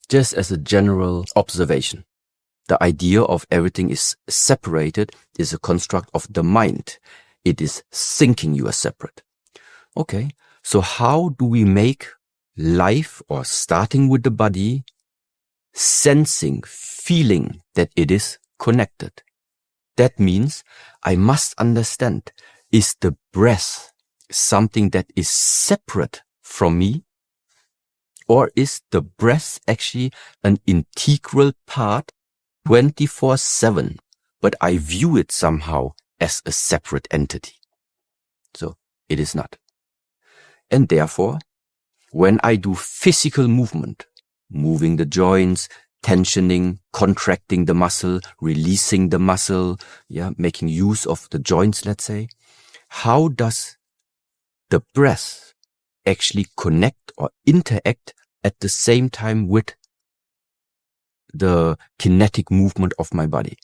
just as a general observation. The idea of everything is separated is a construct of the mind. It is thinking you are separate. Okay, so how do we make life, or starting with the body, sensing, feeling that it is connected? That means I must understand, is the breath something that is separate from me? Or is the breath actually an integral part 24/7, but I view it somehow as a separate entity? So it is not. And therefore, when I do physical movement, moving the joints, tensioning, contracting the muscle, releasing the muscle, making use of the joints, let's say, how does the breath actually connect or interact at the same time with the kinetic movement of my body?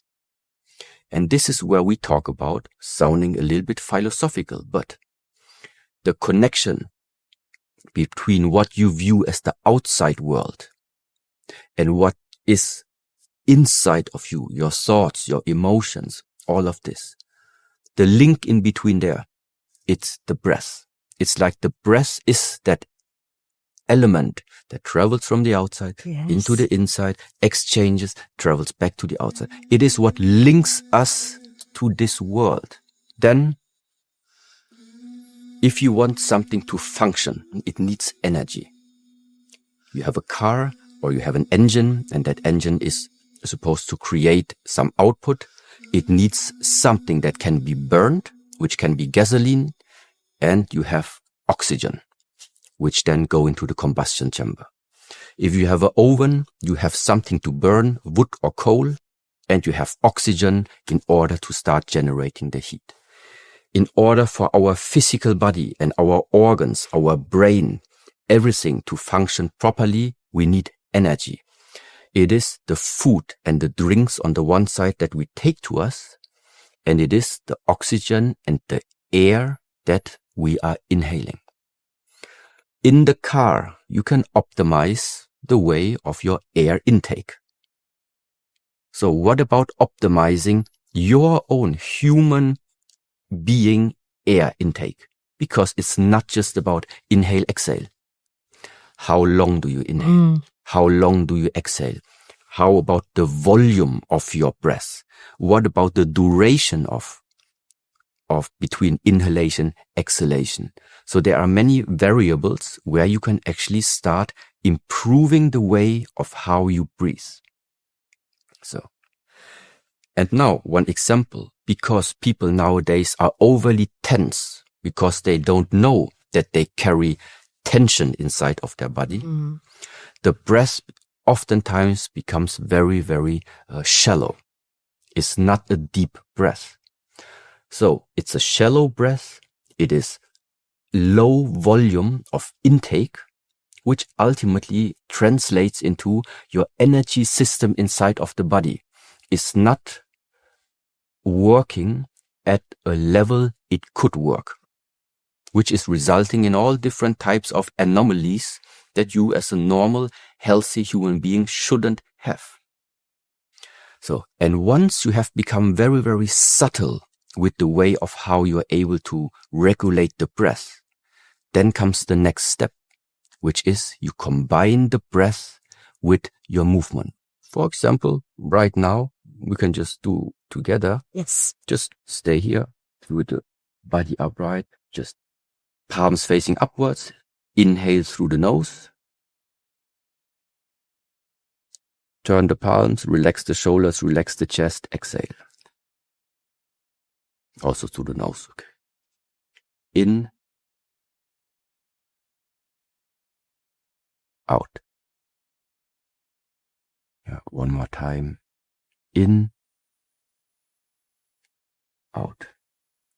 And this is where we talk about, sounding a little bit philosophical, but the connection between what you view as the outside world and what is inside of you, your thoughts, your emotions, all of this. The link in between there, it's the breath. It's like the breath is that element that travels from the outside into the inside, exchanges, travels back to the outside. It is what links us to this world. Then, if you want something to function, it needs energy. You have a car or you have an engine, and that engine is supposed to create some output. It needs something that can be burned, which can be gasoline, and you have oxygen, which then go into the combustion chamber. If you have an oven, you have something to burn, wood or coal, and you have oxygen in order to start generating the heat. In order for our physical body and our organs, our brain, everything to function properly, we need energy. It is the food and the drinks on the one side that we take to us, and it is the oxygen and the air that we are inhaling. In the car, you can optimize the way of your air intake. So what about optimizing your own human being air intake? Because it's not just about inhale, exhale. How long do you inhale? How long do you exhale? How about the volume of your breath? What about the duration of between inhalation, exhalation? So there are many variables where you can actually start improving the way of how you breathe. So, and now one example, because people nowadays are overly tense because they don't know that they carry tension inside of their body. The breath oftentimes becomes very, very shallow. It's not a deep breath. So it's a shallow breath. It is low volume of intake, which ultimately translates into your energy system inside of the body is not working at a level it could work, which is resulting in all different types of anomalies that you as a normal, healthy human being shouldn't have. So, and once you have become very, very subtle with the way of how you are able to regulate the breath, then comes the next step, which is you combine the breath with your movement. For example, right now, we can just do together. Yes. Just stay here with the body upright, just palms facing upwards. Inhale through the nose. Turn the palms, relax the shoulders, relax the chest, exhale. Also through the nose, okay. In, out. Yeah, one more time. In, out.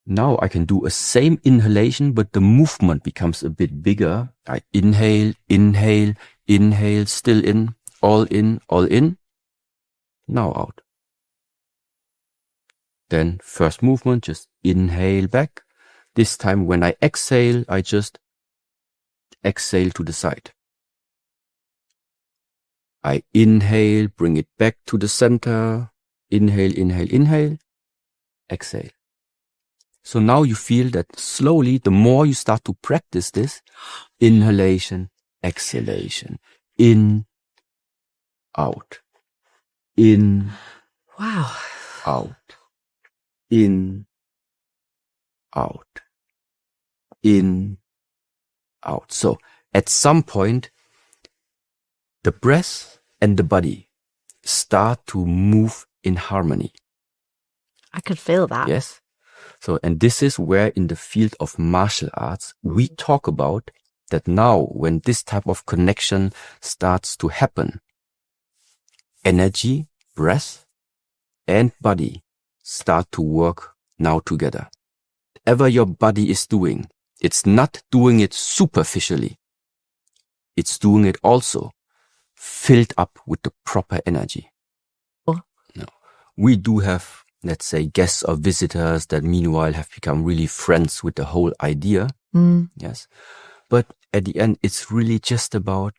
Now I can do a same inhalation, but the movement becomes a bit bigger. I inhale, inhale, inhale, still in, all in, all in. Now out. Then first movement, just inhale back. This time when I exhale, I just exhale to the side. I inhale, bring it back to the center. Inhale, inhale, inhale. Exhale. So now you feel that slowly, the more you start to practice this, inhalation, exhalation, in, out, in, Wow. out, in, out, in, out. So at some point, the breath and the body start to move in harmony. I could feel that. Yes. So, and this is where in the field of martial arts, we talk about that now when this type of connection starts to happen, energy, breath, and body start to work now together. Whatever your body is doing, it's not doing it superficially. It's doing it also filled up with the proper energy. Oh. No. We do have, let's say, guests or visitors that meanwhile have become really friends with the whole idea. Yes. But at the end, it's really just about,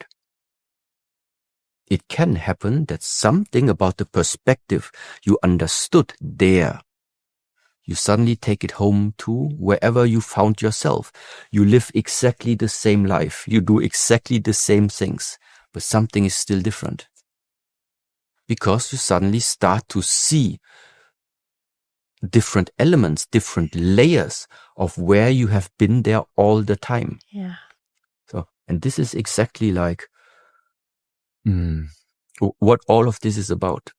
it can happen that something about the perspective you understood there, you suddenly take it home to wherever you found yourself. You live exactly the same life. You do exactly the same things, but something is still different. Because you suddenly start to see different elements, different layers of where you have been there all the time. Yeah. So, and this is exactly like what all of this is about.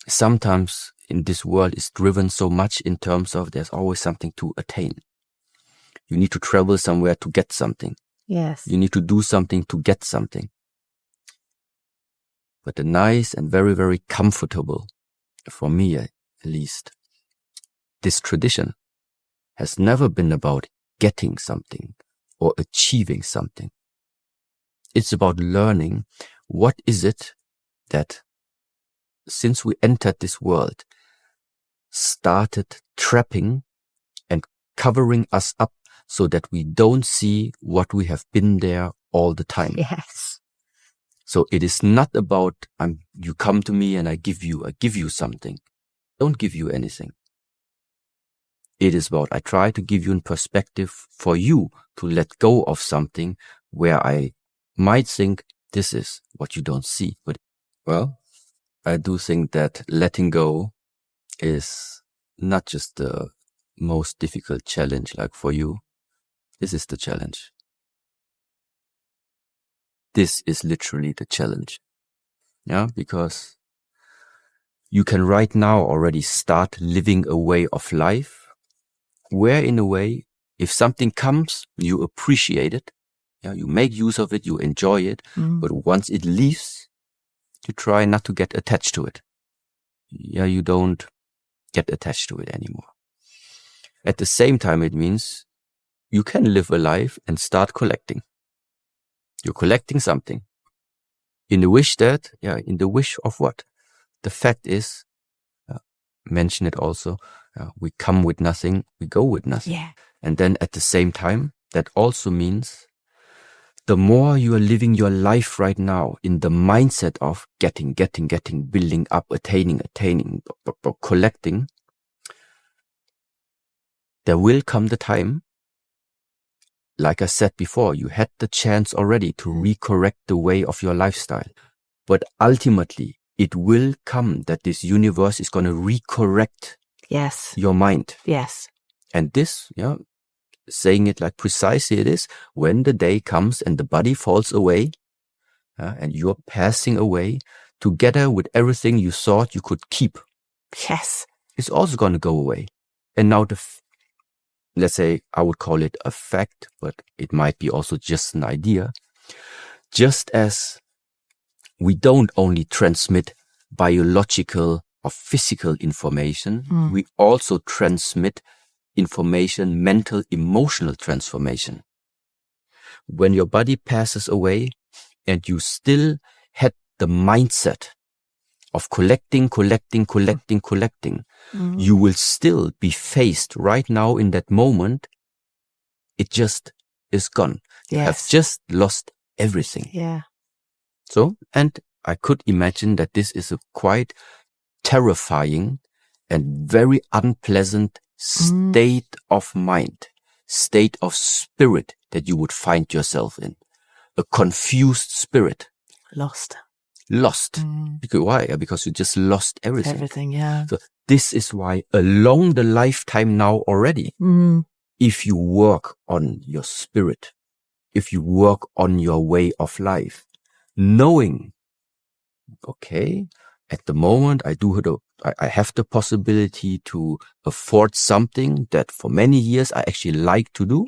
Sometimes in this world is driven so much in terms of there's always something to attain. You need to travel somewhere to get something. Yes. You need to do something to get something. But the nice and very, very comfortable, for me at least, this tradition has never been about getting something or achieving something. It's about learning what is it that, since we entered this world, started trapping and covering us up so that we don't see what we have been there all the time. Yes. So it is not about you come to me and I give you something. Don't give you anything. It is about I try to give you a perspective for you to let go of something where I might think this is what you don't see. But well, I do think that letting go is not just the most difficult challenge like for you. This is the challenge. This is literally the challenge. Yeah, because you can right now already start living a way of life where in a way, if something comes, you appreciate it. Yeah, you make use of it, you enjoy it. But once it leaves, you try not to get attached to it. Yeah, you don't get attached to it anymore. At the same time, it means you can live a life and start collecting. You're collecting something. In the wish of what? The fact is, mention it also, we come with nothing, we go with nothing. Yeah. And then at the same time, that also means the more you are living your life right now in the mindset of getting, building up, attaining, collecting, there will come the time, like I said before, you had the chance already to recorrect the way of your lifestyle. But ultimately, it will come that this universe is going to recorrect your mind. Yes. And this, saying it like precisely it is, when the day comes and the body falls away, and you're passing away together with everything you thought you could keep. Yes. It's also going to go away. And now let's say I would call it a fact, but it might be also just an idea. Just as we don't only transmit biological or physical information, we also transmit information, mental, emotional transformation. When your body passes away and you still had the mindset of collecting, you will still be faced right now in that moment. It just is gone. You have just lost everything. Yeah. So, and I could imagine that this is a quite terrifying and very unpleasant state of mind, state of spirit that you would find yourself in. A confused spirit. Lost. Because why? Because you just lost everything. Everything, yeah. So this is why along the lifetime now already, if you work on your spirit, if you work on your way of life, knowing, okay, at the moment I have the possibility to afford something that for many years I actually like to do.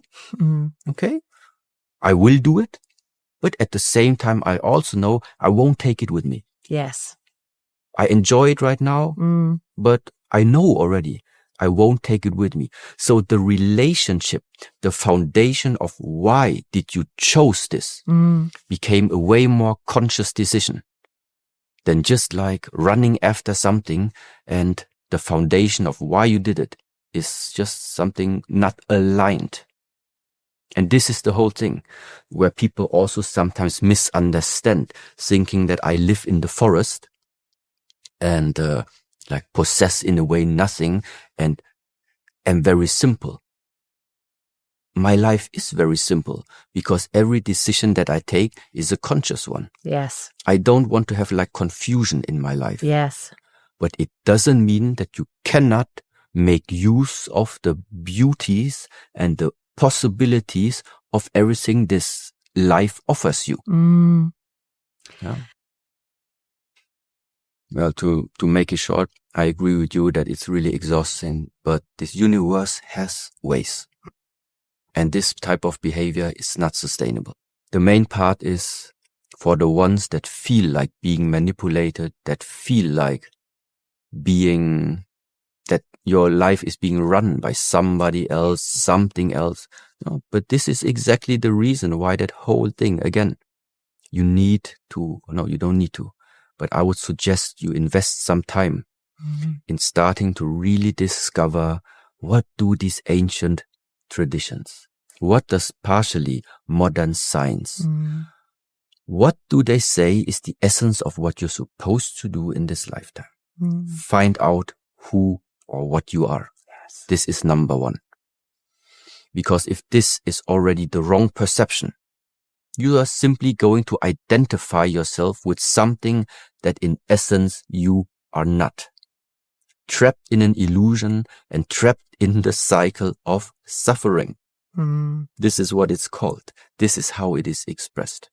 Okay, I will do it. But at the same time, I also know I won't take it with me. Yes. I enjoy it right now, but I know already I won't take it with me. So the relationship, the foundation of why did you chose this became a way more conscious decision than just like running after something, and the foundation of why you did it is just something not aligned. And this is the whole thing where people also sometimes misunderstand, thinking that I live in the forest and like possess in a way nothing and am very simple. My life is very simple because every decision that I take is a conscious one. Yes. I don't want to have like confusion in my life. Yes. But it doesn't mean that you cannot make use of the beauties and the possibilities of everything this life offers you. Yeah. Well, to make it short, I agree with you that it's really exhausting, but this universe has ways. And this type of behavior is not sustainable. The main part is for the ones that feel like being manipulated, that feel like that your life is being run by somebody else, something else. No, but this is exactly the reason why that whole thing, again, you don't need to, but I would suggest you invest some time in starting to really discover what do these ancient traditions, what does partially modern science, what do they say is the essence of what you're supposed to do in this lifetime. Find out who or what you are. Yes. This is number one. Because if this is already the wrong perception, you are simply going to identify yourself with something that in essence you are not. Trapped in an illusion and trapped in the cycle of suffering. This is what it's called. This is how it is expressed.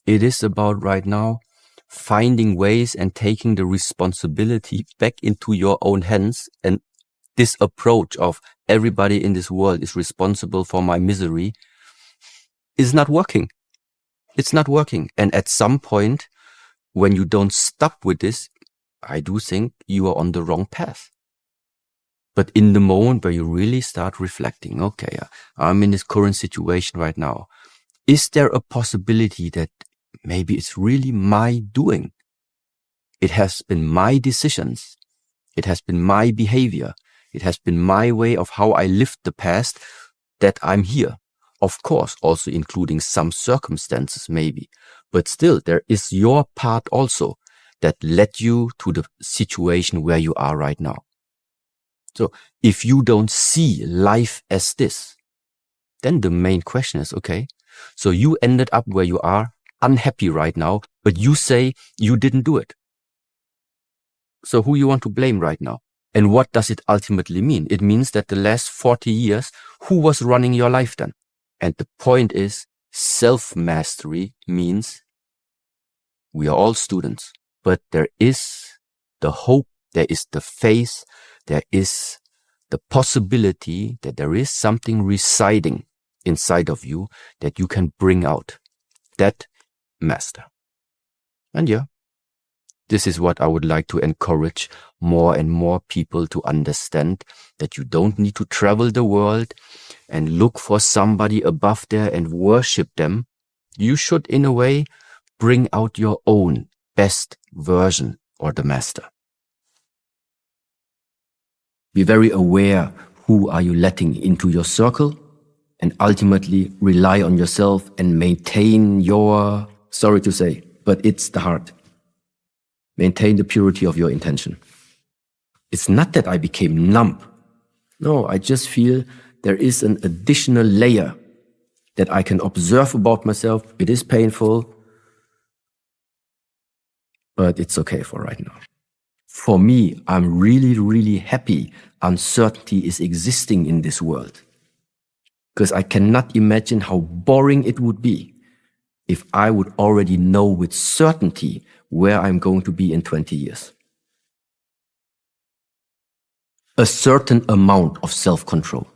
It is about right now finding ways and taking the responsibility back into your own hands. And this approach of everybody in this world is responsible for my misery is not working. It's not working. And at some point, when you don't stop with this, I do think you are on the wrong path. But in the moment where you really start reflecting, okay, I'm in this current situation right now. Is there a possibility that maybe it's really my doing? It has been my decisions. It has been my behavior. It has been my way of how I lived the past that I'm here. Of course, also including some circumstances maybe. But still, there is your part also that led you to the situation where you are right now. So if you don't see life as this, then the main question is, okay, so you ended up where you are, unhappy right now, but you say you didn't do it. So who you want to blame right now? And what does it ultimately mean? It means that the last 40 years, who was running your life then? And the point is, self-mastery means we are all students, but there is the hope, there is the faith, there is the possibility that there is something residing inside of you that you can bring out. That master. And yeah, this is what I would like to encourage more and more people to understand, that you don't need to travel the world and look for somebody above there and worship them. You should, in a way, bring out your own best version or the master. Be very aware who are you letting into your circle, and ultimately rely on yourself and maintain your sorry to say, but it's the heart. Maintain the purity of your intention. It's not that I became numb. No, I just feel there is an additional layer that I can observe about myself. It is painful, but it's okay for right now. For me, I'm really, really happy uncertainty is existing in this world, because I cannot imagine how boring it would be if I would already know with certainty where I'm going to be in 20 years. A certain amount of self-control,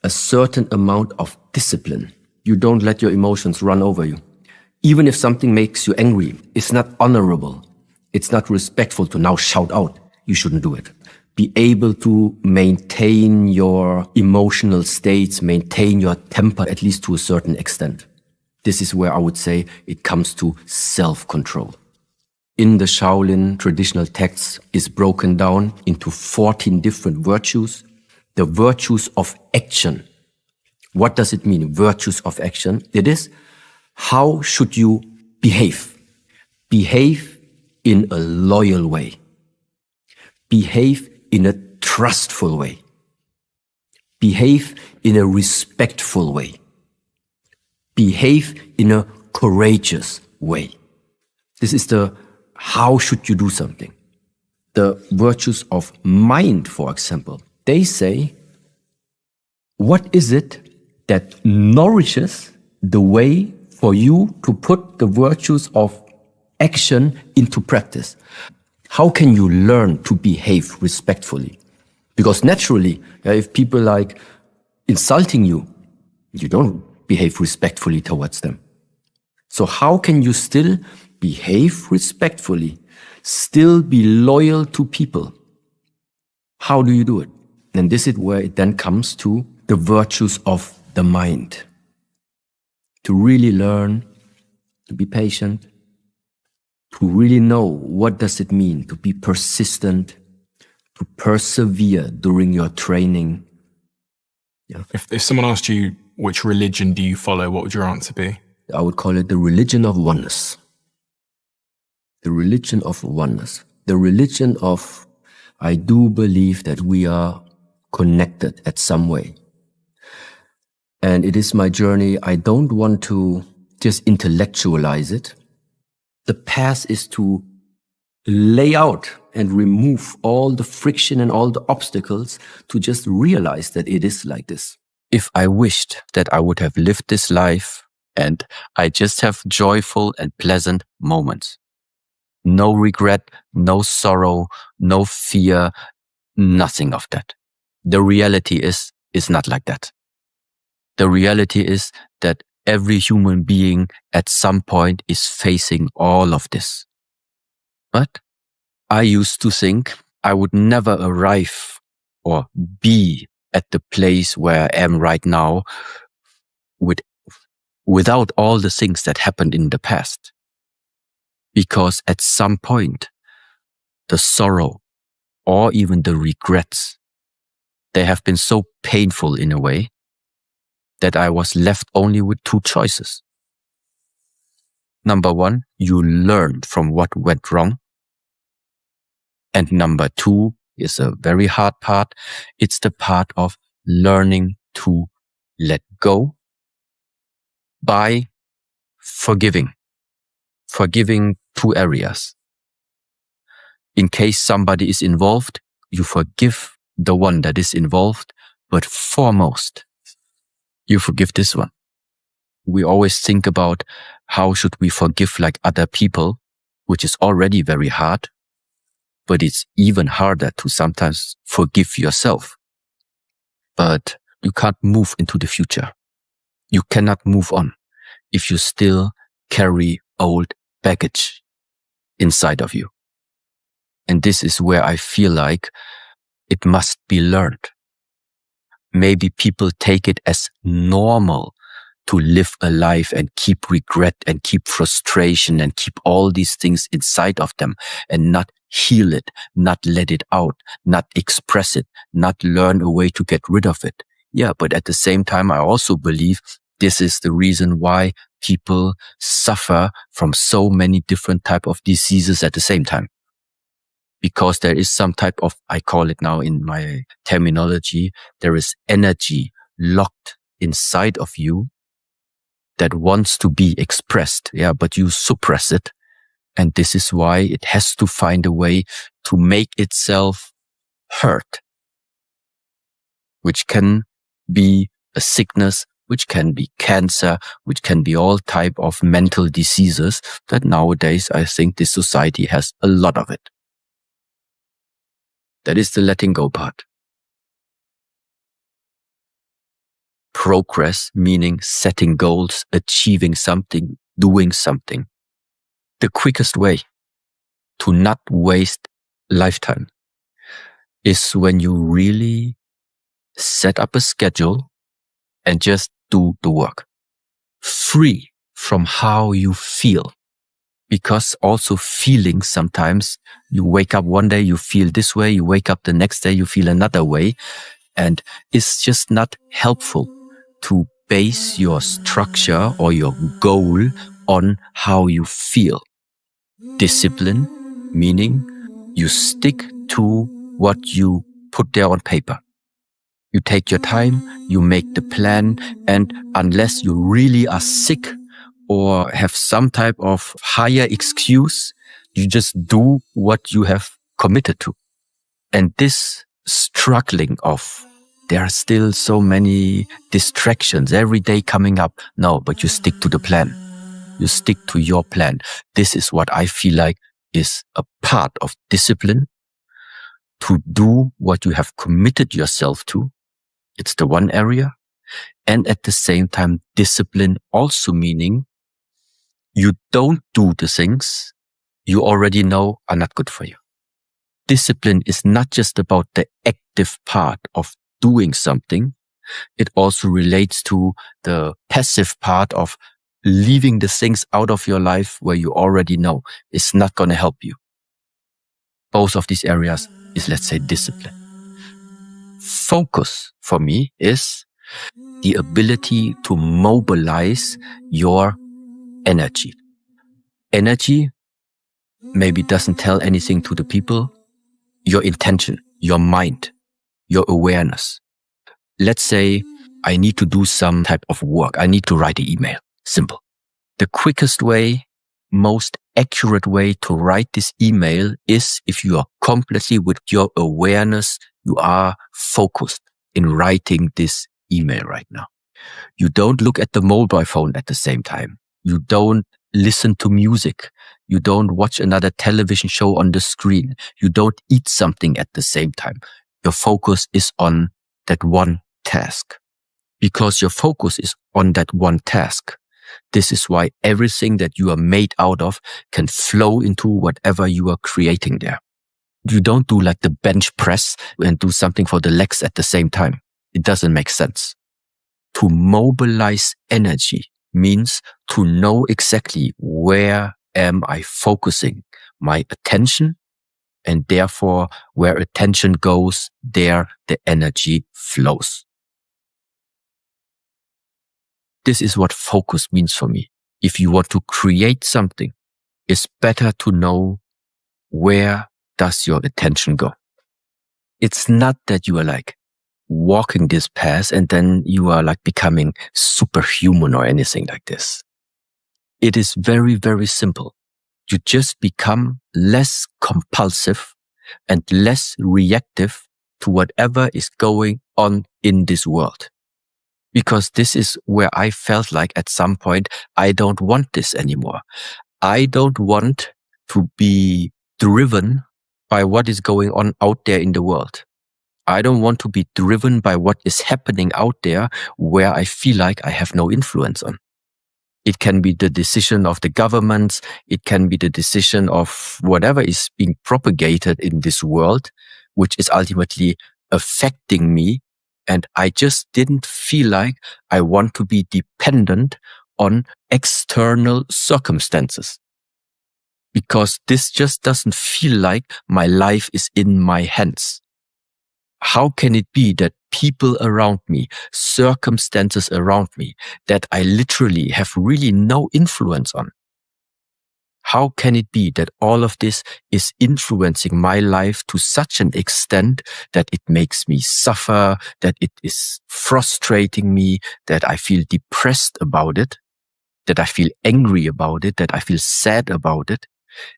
a certain amount of discipline. You don't let your emotions run over you. Even if something makes you angry, it's not honorable. It's not respectful to now shout out. You shouldn't do it. Be able to maintain your emotional states, maintain your temper, at least to a certain extent. This is where I would say it comes to self-control. In the Shaolin traditional texts is broken down into 14 different virtues. The virtues of action. What does it mean, virtues of action? It is, how should you behave? Behave in a loyal way. Behave in a trustful way. Behave in a respectful way. Behave in a courageous way. This is the how should you do something. The virtues of mind, for example, they say, what is it that nourishes the way for you to put the virtues of action into practice? How can you learn to behave respectfully? Because naturally, if people like insulting you, you don't behave respectfully towards them. So how can you still behave respectfully, still be loyal to people? How do you do it? And this is where it then comes to the virtues of the mind. To really learn to be patient, to really know what does it mean to be persistent, to persevere during your training. Yeah. If someone asked you, which religion do you follow, what would your answer be? I would call it the religion of oneness. The religion of oneness. The religion of, I do believe that we are connected at some way. And it is my journey. I don't want to just intellectualize it. The path is to lay out and remove all the friction and all the obstacles to just realize that it is like this. If I wished that I would have lived this life and I just have joyful and pleasant moments. No regret, no sorrow, no fear, nothing of that. The reality is not like that. The reality is that every human being at some point is facing all of this. But I used to think I would never arrive or be at the place where I am right now without all the things that happened in the past. Because at some point, the sorrow or even the regrets, they have been so painful in a way that I was left only with two choices. Number one, you learn from what went wrong. And number two is a very hard part. It's the part of learning to let go by forgiving. Forgiving two areas. In case somebody is involved, you forgive the one that is involved, but foremost, you forgive this one. We always think about how should we forgive like other people, which is already very hard, but it's even harder to sometimes forgive yourself. But you can't move into the future. You cannot move on if you still carry old baggage inside of you. And this is where I feel like it must be learned. Maybe people take it as normal to live a life and keep regret and keep frustration and keep all these things inside of them and not heal it, not let it out, not express it, not learn a way to get rid of it. Yeah, but at the same time, I also believe This is the reason why people suffer from so many different type of diseases at the same time. Because there is some type of, I call it now in my terminology, there is energy locked inside of you that wants to be expressed. Yeah, but you suppress it. And this is why it has to find a way to make itself heard, which can be a sickness, which can be cancer, which can be all type of mental diseases that nowadays I think this society has a lot of it. That is the letting go part. Progress, meaning setting goals, achieving something, doing something. The quickest way to not waste lifetime is when you really set up a schedule and just do the work. Free from how you feel. Because also feeling sometimes, you wake up one day, you feel this way, you wake up the next day, you feel another way. And it's just not helpful to base your structure or your goal on how you feel. Discipline, meaning you stick to what you put there on paper. You take your time, you make the plan, and unless you really are sick or have some type of higher excuse, you just do what you have committed to. And this struggling of, there are still so many distractions every day coming up. No, but you stick to the plan. You stick to your plan. This is what I feel like is a part of discipline, to do what you have committed yourself to. It's the one area. And at the same time, discipline also meaning you don't do the things you already know are not good for you. Discipline is not just about the active part of doing something. It also relates to the passive part of leaving the things out of your life where you already know it's not going to help you. Both of these areas is, let's say, discipline. Focus for me is the ability to mobilize your energy. Energy maybe doesn't tell anything to the people. Your intention, your mind, your awareness. Let's say I need to do some type of work. I need to write an email. Simple. The quickest way, most accurate way to write this email is if you are completely with your awareness, you are focused in writing this email right now. You don't look at the mobile phone at the same time. You don't listen to music. You don't watch another television show on the screen. You don't eat something at the same time. Your focus is on that one task. Because your focus is on that one task. This is why everything that you are made out of can flow into whatever you are creating there. You don't do like the bench press and do something for the legs at the same time. It doesn't make sense. To mobilize energy means to know exactly where am I focusing my attention, and therefore where attention goes, there the energy flows. This is what focus means for me. If you want to create something, it's better to know where does your attention go. It's not that you are like walking this path and then you are like becoming superhuman or anything like this. It is very, very simple. You just become less compulsive and less reactive to whatever is going on in this world. Because this is where I felt like at some point, I don't want this anymore. I don't want to be driven by what is going on out there in the world. I don't want to be driven by what is happening out there where I feel like I have no influence on. It can be the decision of the governments. It can be the decision of whatever is being propagated in this world, which is ultimately affecting me. And I just didn't feel like I want to be dependent on external circumstances. Because this just doesn't feel like my life is in my hands. How can it be that people around me, circumstances around me, that I literally have really no influence on? How can it be that all of this is influencing my life to such an extent that it makes me suffer, that it is frustrating me, that I feel depressed about it, that I feel angry about it, that I feel sad about it?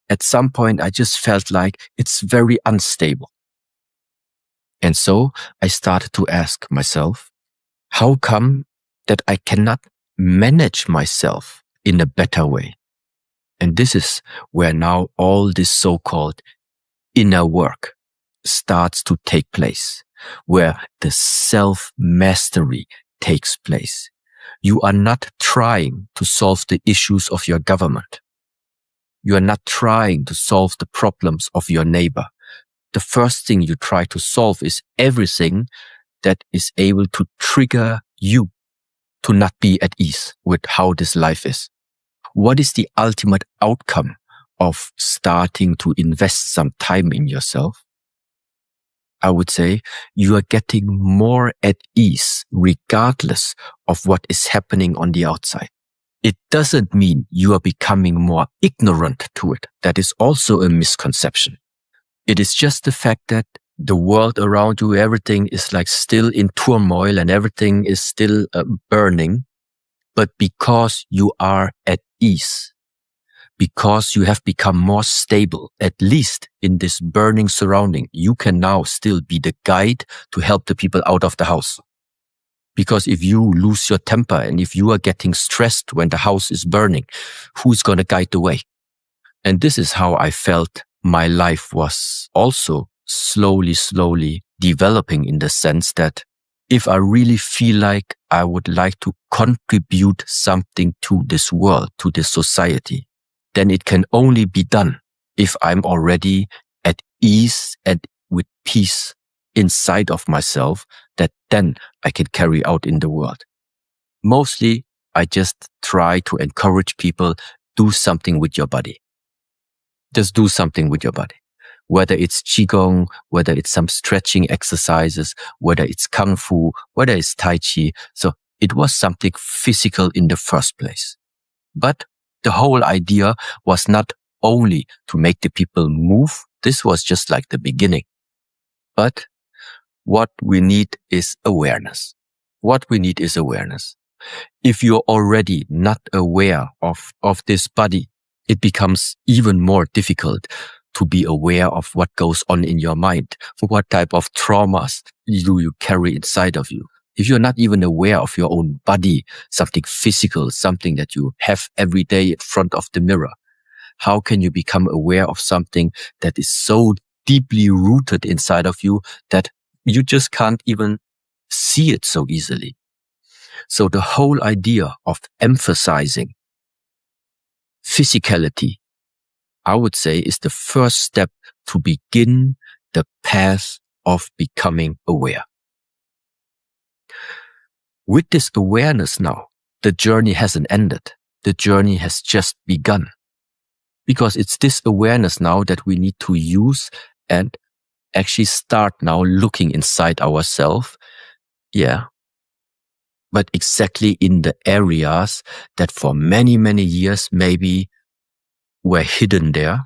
At some point, I just felt like it's very unstable. And so I started to ask myself, how come that I cannot manage myself in a better way? And this is where now all this so-called inner work starts to take place, where the self-mastery takes place. You are not trying to solve the issues of your government. You are not trying to solve the problems of your neighbor. The first thing you try to solve is everything that is able to trigger you to not be at ease with how this life is. What is the ultimate outcome of starting to invest some time in yourself? I would say you are getting more at ease regardless of what is happening on the outside. It doesn't mean you are becoming more ignorant to it. That is also a misconception. It is just the fact that the world around you, everything is like still in turmoil and everything is still burning. But because you are at ease, because you have become more stable, at least in this burning surrounding, you can now still be the guide to help the people out of the house. Because if you lose your temper and if you are getting stressed when the house is burning, who's going to guide the way? And this is how I felt my life was also slowly developing, in the sense that if I really feel like I would like to contribute something to this world, to this society, then it can only be done if I'm already at ease and with peace inside of myself, that then I can carry out in the world. Mostly, I just try to encourage people, do something with your body. Just do something with your body. Whether it's Qigong, whether it's some stretching exercises, whether it's Kung Fu, whether it's Tai Chi. So it was something physical in the first place. But the whole idea was not only to make the people move. This was just like the beginning. But what we need is awareness. What we need is awareness. If you're already not aware of this body, it becomes even more difficult to be aware of what goes on in your mind, what type of traumas you carry inside of you. If you're not even aware of your own body, something physical, something that you have every day in front of the mirror, how can you become aware of something that is so deeply rooted inside of you that you just can't even see it so easily? So the whole idea of emphasizing physicality, I would say, is the first step to begin the path of becoming aware. With this awareness now, the journey hasn't ended. The journey has just begun. Because it's this awareness now that we need to use and actually start now looking inside ourselves. Yeah. But exactly in the areas that for many years maybe were hidden there,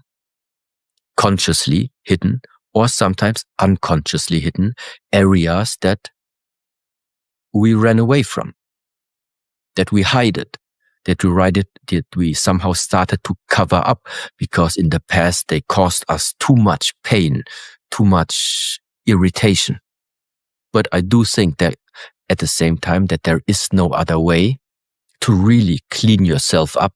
consciously hidden, or sometimes unconsciously hidden, areas that we ran away from, that we hide it, that we somehow started to cover up because in the past they caused us too much pain, too much irritation. But I do think that at the same time that there is no other way to really clean yourself up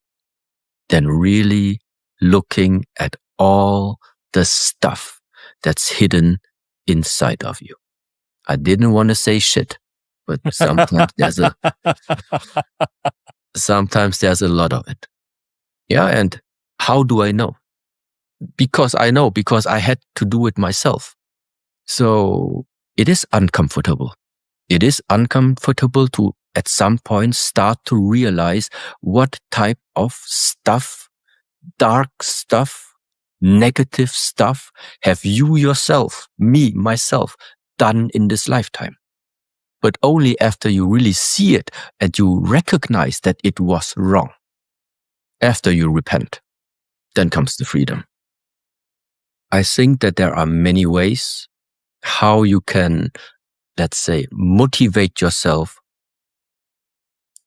than really looking at all the stuff that's hidden inside of you. I didn't want to say shit, but sometimes sometimes there's a lot of it. Yeah. And how do I know? Because I know, because I had to do it myself. So it is uncomfortable. It is uncomfortable to at some point start to realize what type of stuff, dark stuff, negative stuff have you yourself, me, myself, done in this lifetime. But only after you really see it and you recognize that it was wrong, after you repent, then comes the freedom. I think that there are many ways how you can, let's say, motivate yourself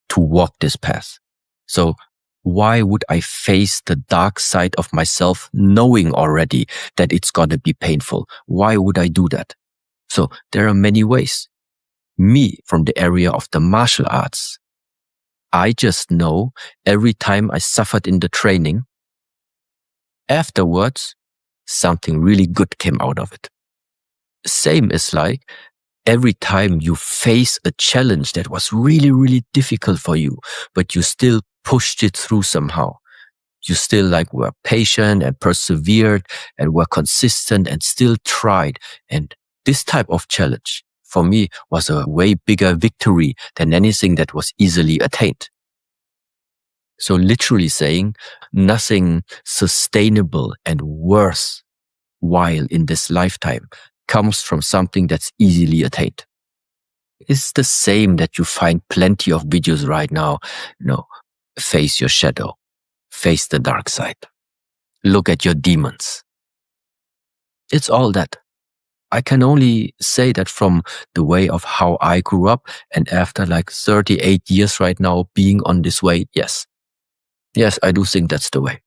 to walk this path. So why would I face the dark side of myself knowing already that it's going to be painful? Why would I do that? So there are many ways. Me, from the area of the martial arts, I just know every time I suffered in the training, afterwards, something really good came out of it. Same is like every time you face a challenge that was really, really difficult for you, but you still pushed it through somehow. You still were patient and persevered and were consistent and still tried. And this type of challenge for me was a way bigger victory than anything that was easily attained. So literally saying nothing sustainable and worthwhile in this lifetime comes from something that's easily attained. It's the same that you find plenty of videos right now. Face your shadow, face the dark side, look at your demons. It's all that. I can only say that from the way of how I grew up, and after 38 years right now being on this way, yes, I do think that's the way.